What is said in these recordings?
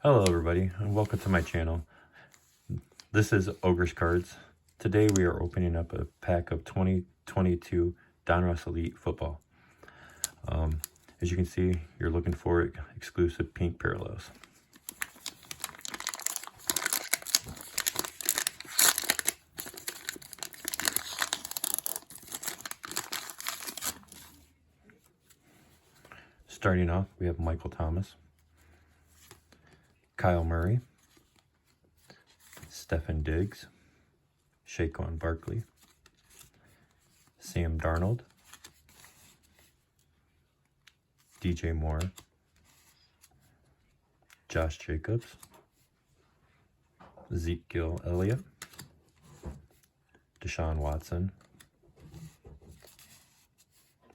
Hello everybody and welcome to my channel. This is Ogre's Cards. Today we are opening up a pack of 2022 Donruss Elite Football. As you can see, you're looking for exclusive pink parallels. Starting off, we have Michael Thomas, Kyle Murray, Stefon Diggs, Saquon Barkley, Sam Darnold, DJ Moore, Josh Jacobs, Ezekiel Elliott, Deshaun Watson,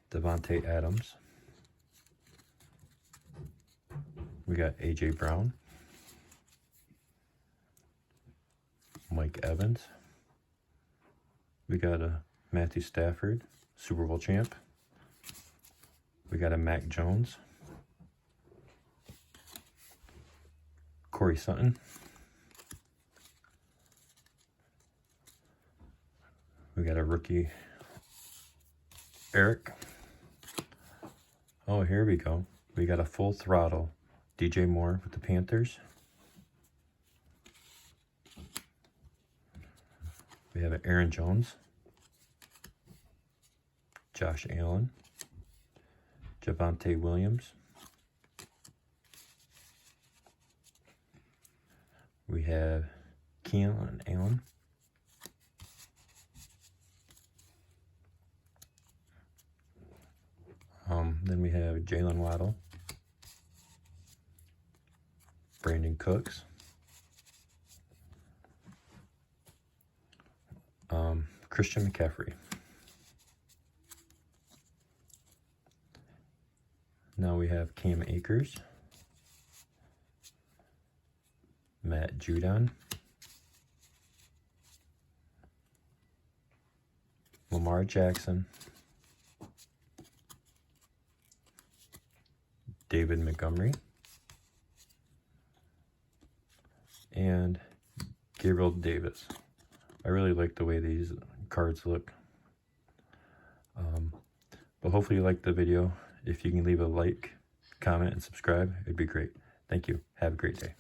Devontae Adams. We got A.J. Brown, Mike Evans. We got a Matthew Stafford, Super Bowl champ. We got a Mac Jones, Corey Sutton. We got a rookie, Eric. Oh, here we go. We got a full throttle, DJ Moore with the Panthers. We have Aaron Jones, Josh Allen, Javonte Williams. We have Keenan Allen. Then we have Jalen Waddle, Brandon Cooks, Christian McCaffrey. Now we have Cam Akers, Matt Judon, Lamar Jackson, David Montgomery, and Gabriel Davis. I really like the way these cards look. But hopefully you liked the video. If you can leave a like, comment, and subscribe, it'd be great. Thank you. Have a great day.